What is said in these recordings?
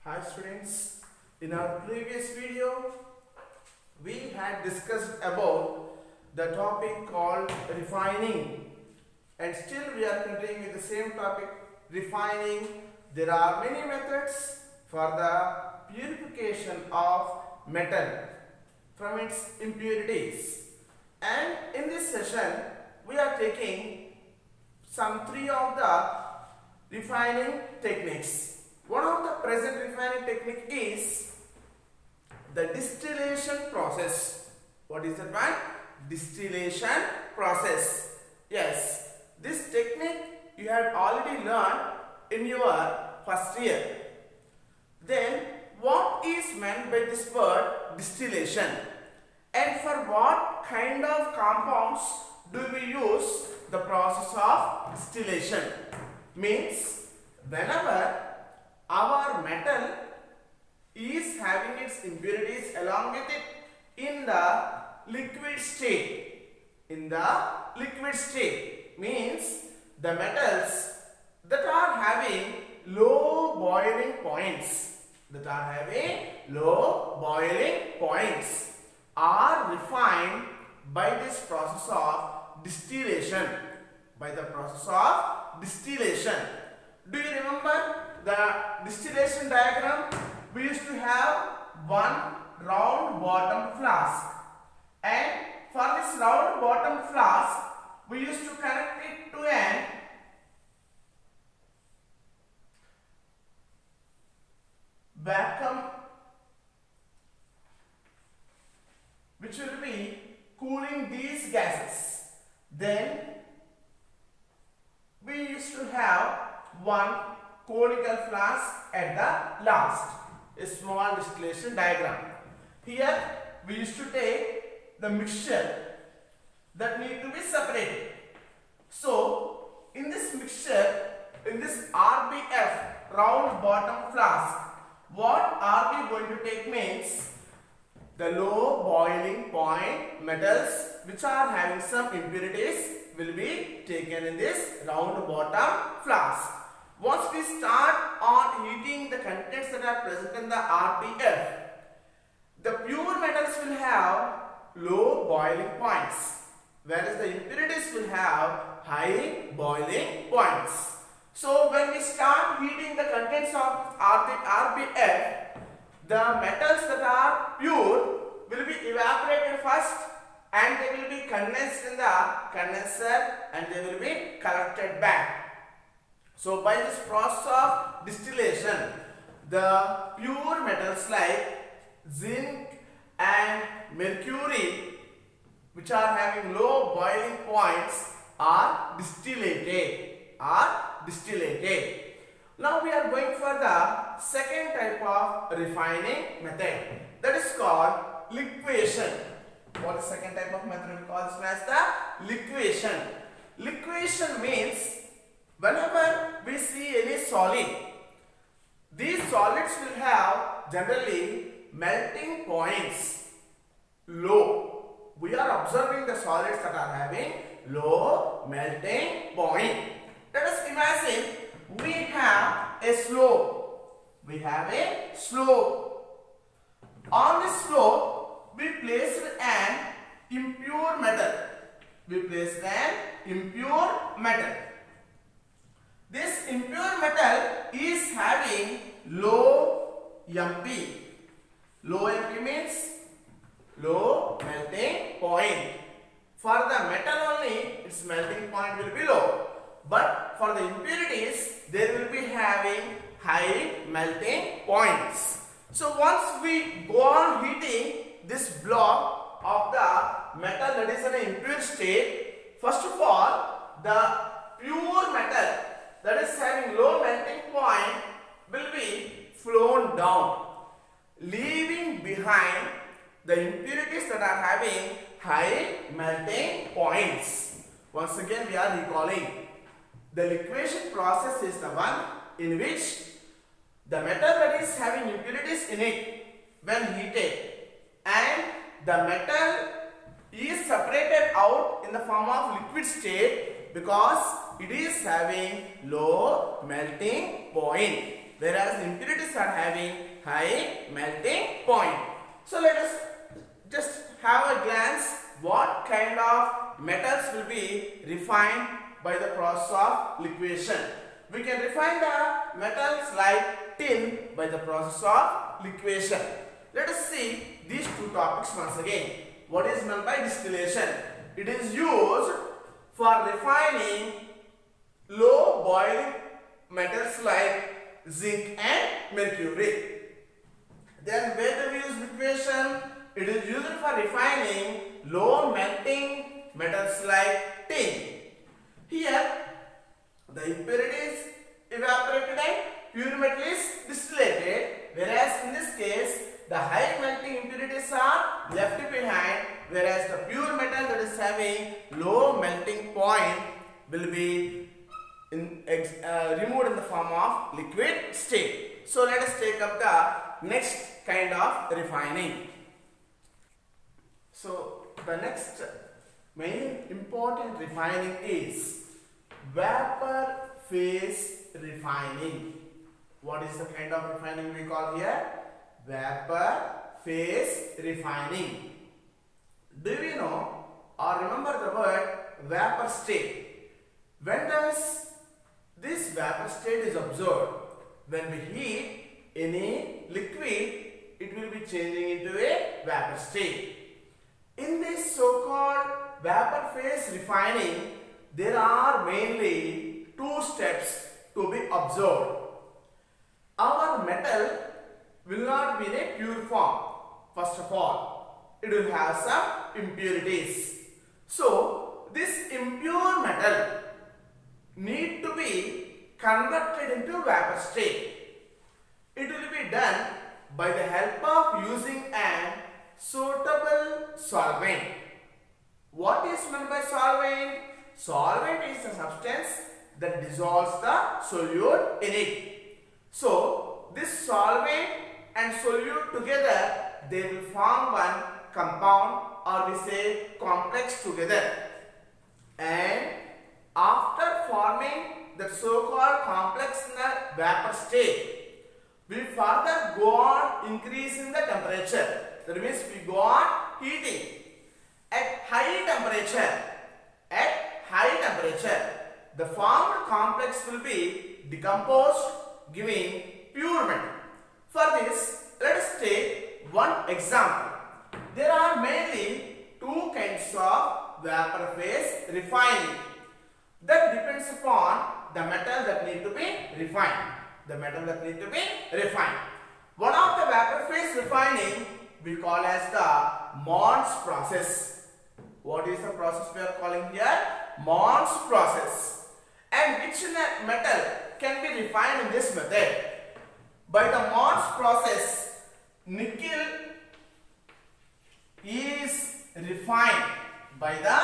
Hi students, in our previous video we had discussed about the topic called refining, and still we are continuing with the same topic, refining. There are many methods for the purification of metal from its impurities, and in this session we are taking some three of the refining techniques. One of the present refining technique is the distillation process. What is that one? Distillation process. Yes, this technique you had already learned in your first year. Then what is meant by this word distillation, and for what kind of compounds do we use the process of distillation? Means whenever our metal is having its impurities along with it in the liquid state. In the liquid state means the metals that are having low boiling points, are refined by this process of distillation. Do you remember the distillation diagram? We used to have one round bottom flask, and for this round bottom flask we used to connect it to an vacuum which will be cooling these gases. Then we used to have one conical flask at the last, a small distillation diagram. Here we used to take the mixture that need to be separated. So in this mixture, in this RBF round bottom flask, what are we going to take means the low boiling point metals which are having some impurities will be taken in this round bottom flask. Once we start on heating the contents that are present in the RBF, the pure metals will have low boiling points, whereas the impurities will have high boiling points. So when we start heating the contents of RBF, the metals that are pure will be evaporated first, and they will be condensed in the condenser, and they will be collected back. So by this process of distillation, the pure metals like zinc and mercury, which are having low boiling points, are distillated. Now we are going for the second type of refining method, that is called liquation. What is the second type of method? We call this as the liquation. Liquation means whenever we see any solid, these solids will have generally melting points low. We are observing the solids that are having low melting point. Let us imagine we have a slope. On this slope, we placed an impure metal. This impure metal is having low MP. Low MP means low melting point. For the metal only, its melting point will be low. But for the impurities, they will be having high melting points. So once we go on heating this block of the metal that is in an impure state, first of all, the pure metal that is having low melting point will be flown down, leaving behind the impurities that are having high melting points. Once again, we are recalling. The liquation process is the one in which the metal that is having impurities in it, when heated, and the metal is separated out in the form of liquid state because it is having low melting point. whereas the impurities are having high melting point. So let us just have a glance what kind of metals will be refined by the process of liquefaction. We can refine the metals like tin by the process of liquefaction. Let us see these two topics once again. What is meant by distillation? It is used for refining low boiling metals like zinc and mercury. Then where do we use liquefaction? It is used for refining low melting metals like tin. Here the impurities evaporated and pure metal is distillated, whereas in this case the high melting impurities are left behind, whereas the pure metal that is having low melting point will be removed in the form of liquid state. So let us take up the next kind of refining. So the next main important refining is vapor phase refining. What is the kind of refining we call here? Vapor phase refining. Do we know or remember the word vapor state? When does this vapor state is observed? When we heat any liquid, it will be changing into a vapor state. In this so-called vapor phase refining, there are mainly two steps to be observed. Our metal will not be in a pure form. First of all, it will have some impurities. So, this impure metal need to be converted into vapor state. It will be done by the help of using an suitable solvent. What is meant by solvent? Solvent is a substance that dissolves the solute in it. So, this solvent and solute together, they will form one compound, or we say complex together. And after forming the so-called complex in the vapor state, we further go on increasing the temperature. That means we go on heating at high temperature. At high temperature, the formed complex will be decomposed, giving pure metal. For this, let us take one example. There are mainly two kinds of vapor phase refining. That depends upon the metal that need to be refined. The metal that need to be refined. One of the vapor phase refining we call as the Mons process. What is the process we are calling here? Mons process. And which metal can be refined in this method? By the Mons process, nickel is refined by the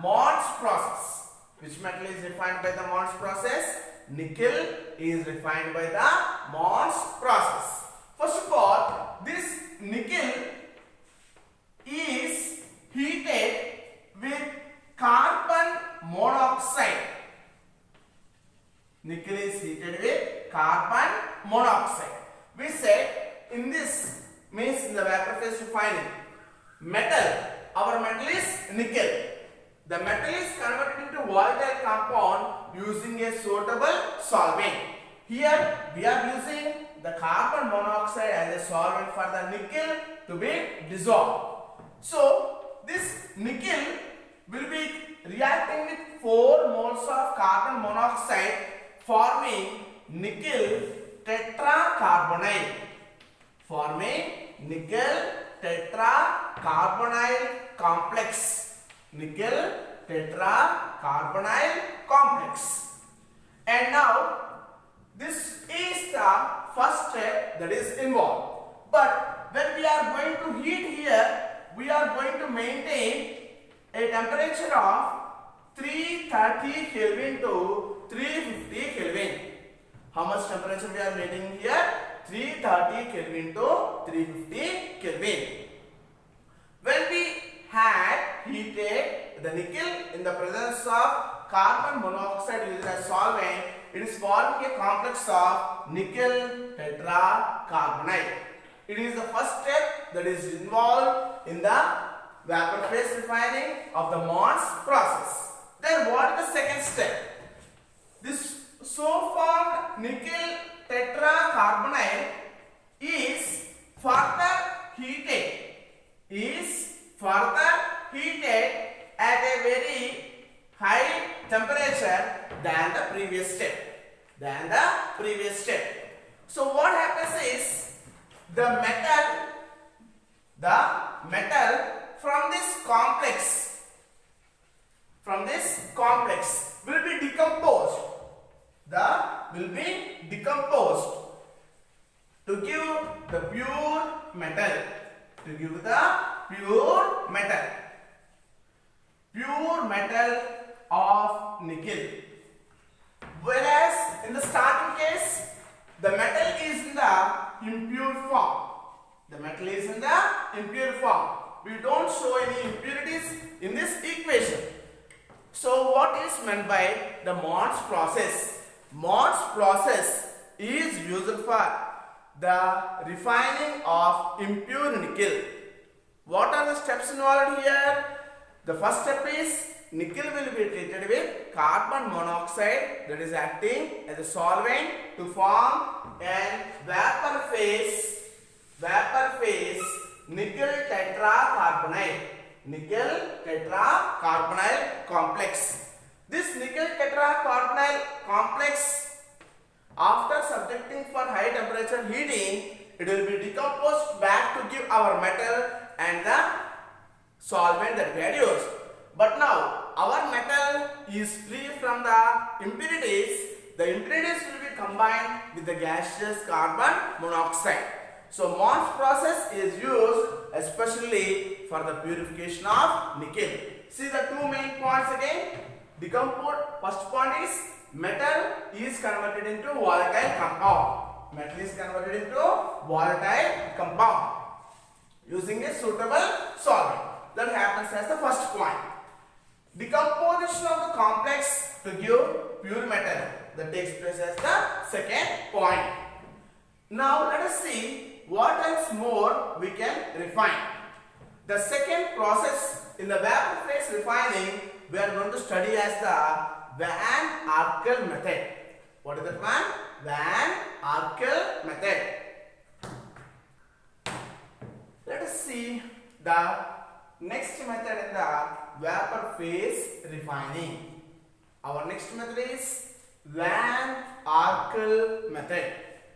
Mons process. Which metal is refined by the Mons process? Nickel is refined by the Mons process. First of all, this nickel is heated with carbon monoxide. Nickel is heated with carbon monoxide. We said in this means in the vapor phase refining, metal, our metal is nickel. The metal is converted into volatile compound using a suitable solvent. Here we are using the carbon monoxide as a solvent for the nickel to be dissolved. So this nickel will be reacting with 4 moles of carbon monoxide, forming nickel tetracarbonyl. Forming nickel tetracarbonyl complex. Nickel tetracarbonyl complex. And now this is the first step that is involved. But when we are going to heat here, we are going to maintain a temperature of 330 Kelvin to 350 Kelvin. How much temperature we are maintaining here? 330 Kelvin to 350 Kelvin. When we had heated the nickel in the presence of carbon monoxide used as solvent, it is forming a complex of nickel tetracarbonate. It is the first step that is involved in the vapor phase refining of the Mons process. Then what is the second step? This so formed nickel tetracarbonate is further heated at a very high temperature than the previous step. So what happens is the metal from this complex will be decomposed. To give the pure metal. Pure metal of nickel. Whereas in the starting case, the metal is in the impure form. We don't show any impurities in this equation. So what is meant by the Mons process? Mons process is used for the refining of impure nickel. What are the steps involved here? The first step is nickel will be treated with carbon monoxide, that is acting as a solvent to form a vapor phase nickel tetracarbonyl complex. This nickel tetracarbonyl complex, after subjecting for high temperature heating, it will be decomposed back to give our metal and the solvent that we had used. But now our metal is free from the impurities. The impurities will be combined with the gaseous carbon monoxide. So Mons process is used especially for the purification of nickel. See the two main points again. First point is metal is converted into volatile compound. Using a suitable solvent. That happens as the first point. Decomposition of the complex to give pure metal. That takes place as the second point. Now let us see what else more we can refine. The second process in the vapor phase refining, we are going to study as the Van Arkel method. What is that one? Van Arkel method. Let us see the next method in the vapor phase refining. Our next method is Van Arkel method.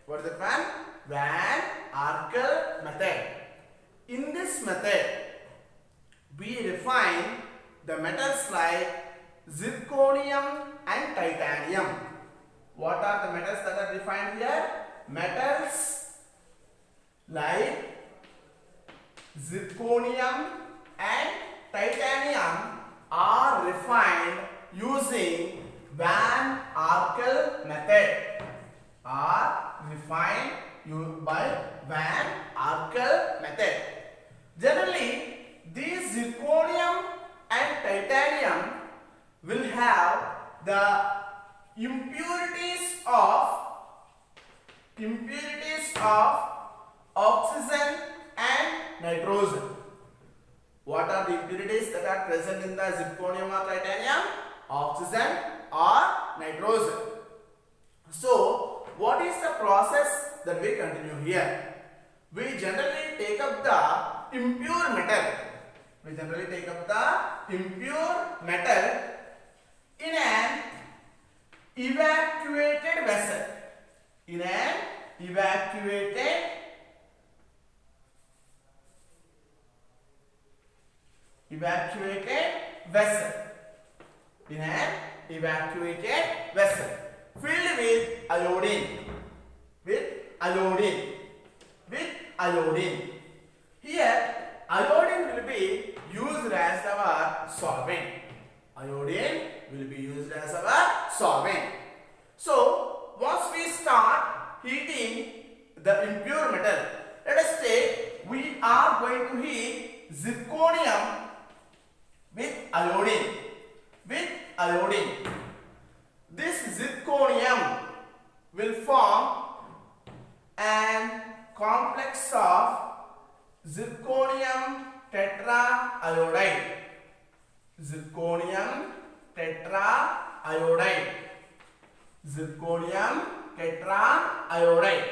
What is that one? Van Arkel method. In this method, we refine the metals like zirconium and titanium. What are the metals that are refined here? Metals like zirconium and titanium are refined using Van Arkel method. By Van Arkel method. Generally, these zirconium and titanium will have the impurities of oxygen and nitrogen. What are the impurities that are present in the zirconium or titanium? Oxygen or nitrogen. So, what is the process that we continue here? We generally take up the impure metal. In an evacuated vessel. In an evacuated vessel filled with iodine. Here, iodine will be used as our solvent. So, once we start heating the impure metal, let us say we are going to heat zirconium with iodine. This zirconium and complex of zirconium tetraiodide. Zirconium tetraiodide. Zirconium tetraiodide.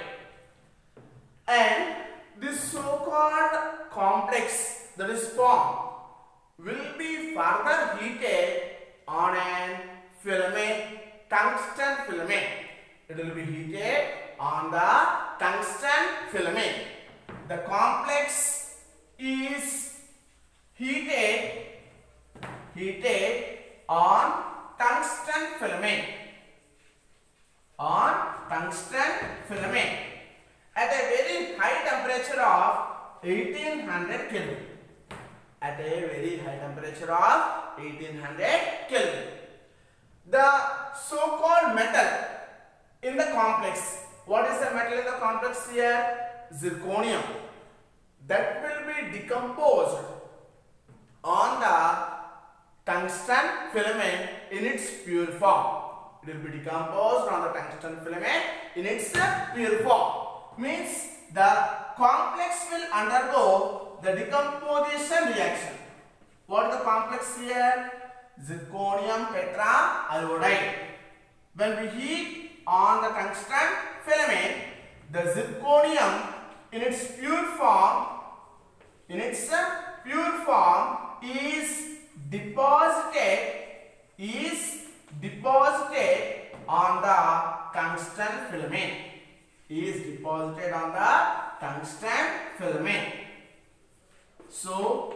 And this so-called complex that is formed will be further heated on an filament, tungsten filament. It will be heated on the tungsten filament. The complex is heated on tungsten filament. On tungsten filament at a very high temperature of 1800 Kelvin. At a very high temperature of 1800 Kelvin. The so-called metal in the complex. What is the metal in the complex here? Zirconium. That will be decomposed on the tungsten filament in its pure form. It will be decomposed on the tungsten filament in its pure form. Means the complex will undergo the decomposition reaction. What is the complex here? Zirconium tetraiodide. When we heat on the tungsten filament, the zirconium in its pure form, is deposited on the tungsten filament. So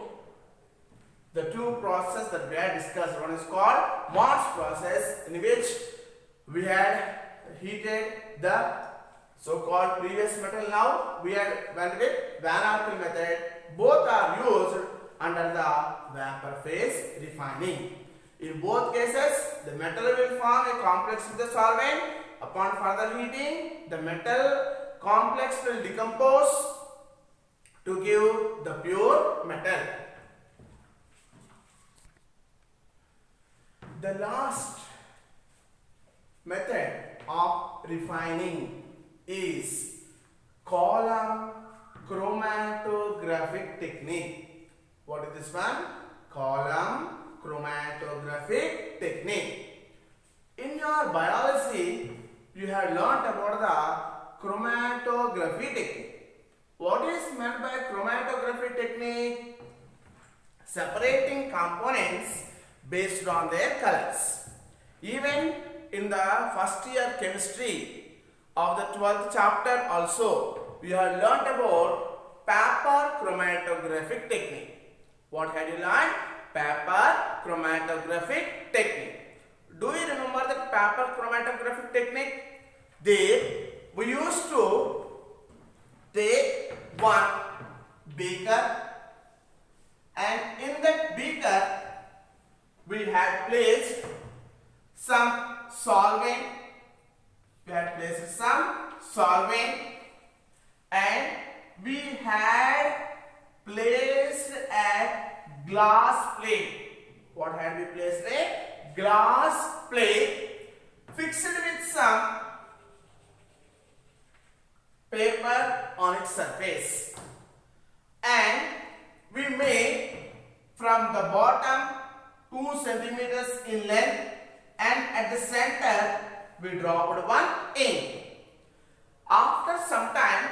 the two processes that we had discussed, one is called Morse process, in which we had heated the so-called previous metal. Now we had went with Van Arkel method. Both are used under the vapor phase refining. In both cases, the metal will form a complex with the solvent. Upon further heating, the metal complex will decompose to give the pure metal. The last method of refining is column chromatographic technique. What is this one? Column chromatographic technique. In your biology, you have learnt about the chromatography technique. What is meant by chromatography technique? Separating components based on their colors. Even in the first year chemistry of the 12th chapter also, we have learnt about paper chromatographic technique. What had you learned? Paper chromatographic technique. Do you remember the paper chromatographic technique? There we used to take one beaker, and in that beaker we had placed some solvent. And we had placed a glass plate. What had we placed? A glass plate fixed with some paper on its surface, and we made from the bottom 2 centimeters in length, and at the center we dropped one ink. After some time,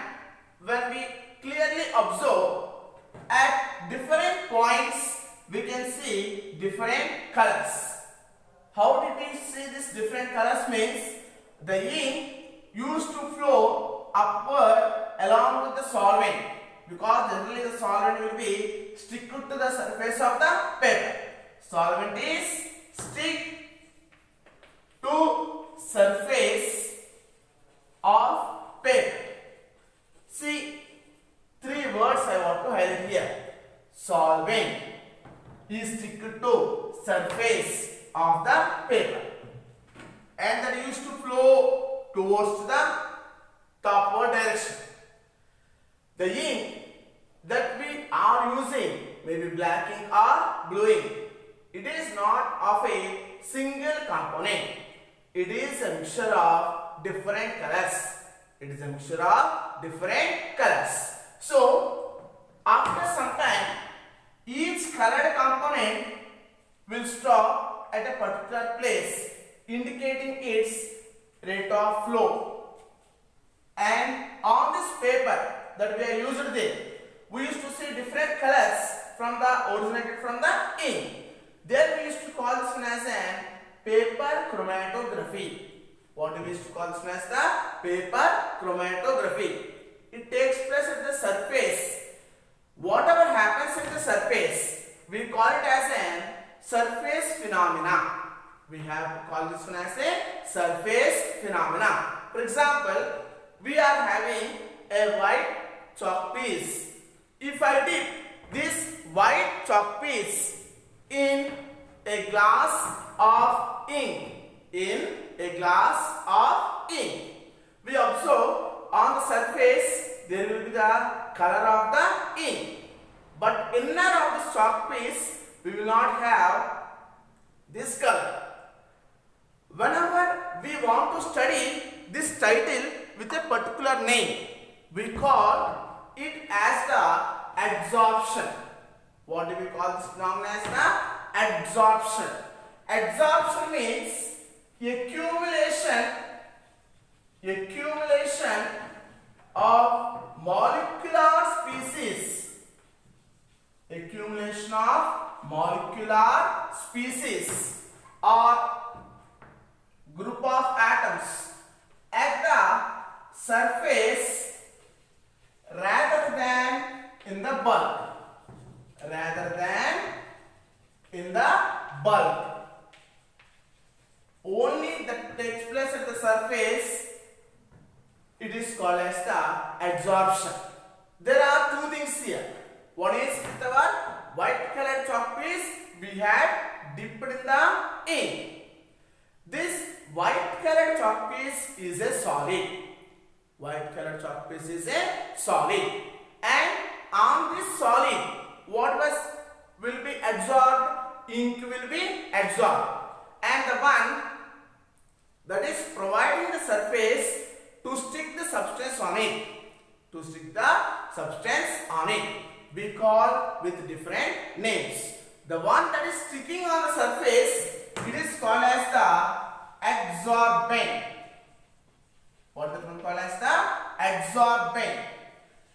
when we clearly observe at different points, we can see different colors. How did we see these different colors? Means the ink used to flow upward along with the solvent, because generally the solvent will be stick to the surface of the paper. Solvent is stick to surface of paper. See, 3 words I want to highlight here. Solvent is stick to surface of the paper, and that used to flow towards the upward direction. The ink that we are using may be black ink or blue ink. It is not of a single component. It is a mixture of different colors. It is a mixture of different colors. So, after some time, each colored component will stop at a particular place, indicating its rate of flow. And on this paper that we are used there, we used to see different colors from the originated from the ink. There we used to call this one as an paper chromatography. What do we used to call this one as the paper chromatography? It takes place at the surface. Whatever happens at the surface, we call it as an surface phenomena. We have to call this one as a surface phenomena. For example, we are having a white chalk piece. If I dip this white chalk piece in a glass of ink, we observe on the surface there will be the color of the ink, but inner of this chalk piece we will not have this color. Whenever we want to study this title with a particular name, we call it as the adsorption. What do we call this phenomenon as the adsorption? Adsorption means accumulation of molecular species. Accumulation of molecular species or group of atoms at the surface rather than in the bulk. Only that takes place at the surface, it is called as the adsorption. There are two things here. One is with our white colored chalk piece, we had dipped in the ink. This white colored chalk piece is a solid. White colored chalk piece is a solid. And on this solid, what will be absorbed? Ink will be absorbed. And the one that is providing the surface to stick the substance on it. We call with different names. The one that is sticking on the surface, it is called as the adsorbent. What is called as the adsorbent.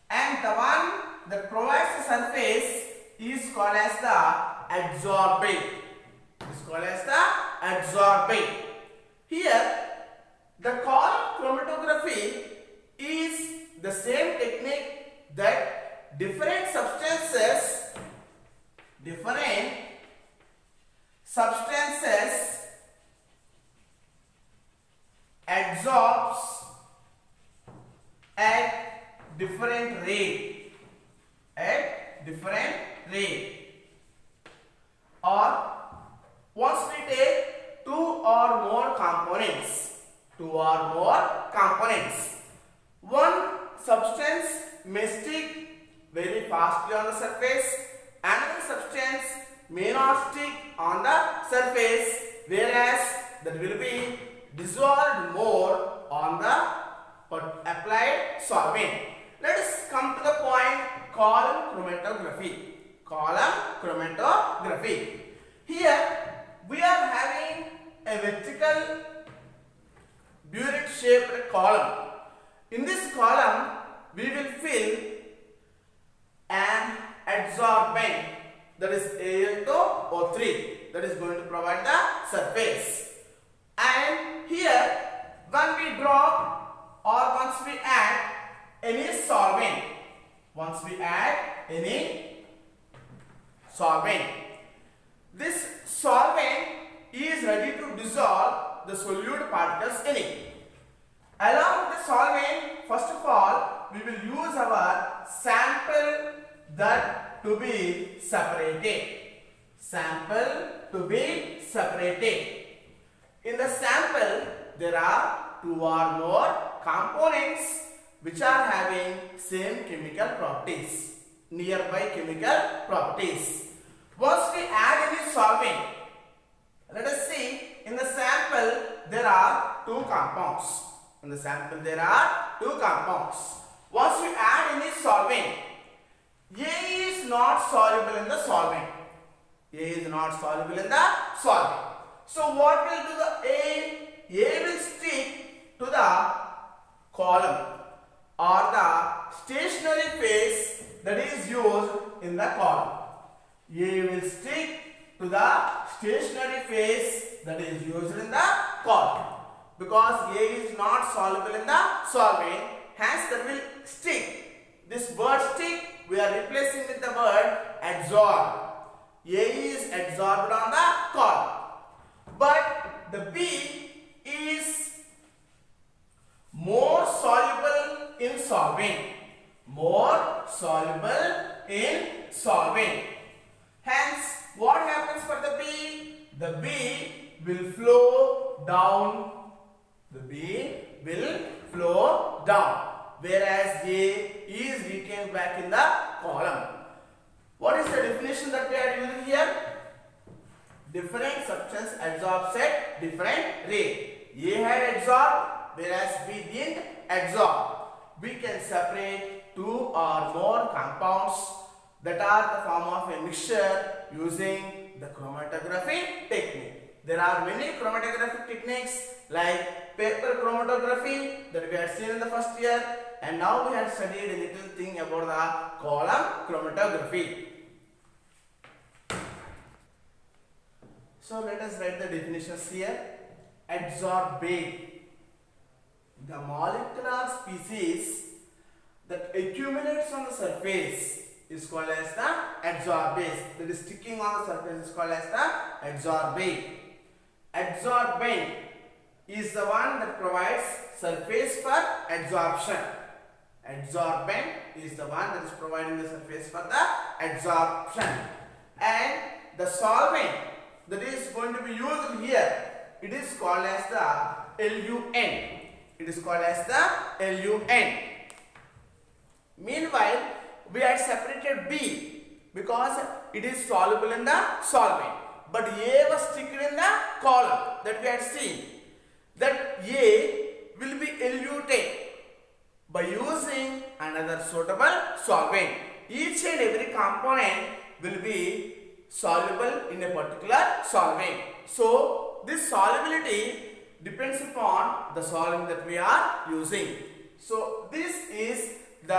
And the one that provides the surface is called as the adsorbate. Here, the column chromatography is the same technique that different substances adsorbs at different rate. Or once we take two or more components, one substance may stick very fastly on the surface, another substance may not stick on the surface, whereas that will be dissolved more on the applied solvent. Let us come to the point column chromatography. Here we are having a vertical burette shaped column. In this column we will fill an adsorbent, that is Al2O3, that is going to provide the surface. And here when we drop or once we add any solvent, this solvent is ready to dissolve the solute particles in it. Along with the solvent, first of all, we will use our sample that to be separated. In the sample, there are two or more components which are having same chemical properties, nearby chemical properties. Once we add any solvent, let us see in the sample there are two compounds. In the sample there are two compounds. Once we add in the solvent, A is not soluble in the solvent. A is not soluble in the solvent. So what will do the A? A will stick to the column or the stationary phase that is used in the column. A will stick to the stationary phase that is used in the column. Because A is not soluble in the solvent, hence that will stick. This word stick we are replacing with the word adsorb. A is adsorbed on the column. But the B is more soluble in solvent. More soluble in solvent. Hence, what happens for the B? The B will flow down. The B will flow down. Whereas A is retained back in the column. What is the definition that we are using here? Different substance absorbs at different rate. A had absorbed, whereas B didn't absorb. We can separate two or more compounds that are the form of a mixture using the chromatography technique. There are many chromatographic techniques like paper chromatography that we had seen in the first year, and now we have studied a little thing about the column chromatography. So let us write the definitions here. Adsorbate. The molecular species that accumulates on the surface is called as the adsorbate. That is sticking on the surface is called as the adsorbate. Adsorbent is the one that provides surface for adsorption. Adsorbent is the one that is providing the surface for the adsorption. And the solvent that is going to be used here, it is called as the LUN. It is called as the LUN. Meanwhile, we had separated B because it is soluble in the solvent. But A was sticked in the column that we had seen. That A will be eluted by using another suitable solvent. Each and every component will be soluble in a particular solvent. So this solubility depends upon the solvent that we are using. So this is the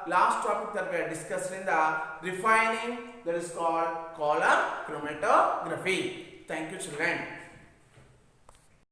last topic that we are discussing, the refining, that is called column chromatography. Thank you, children.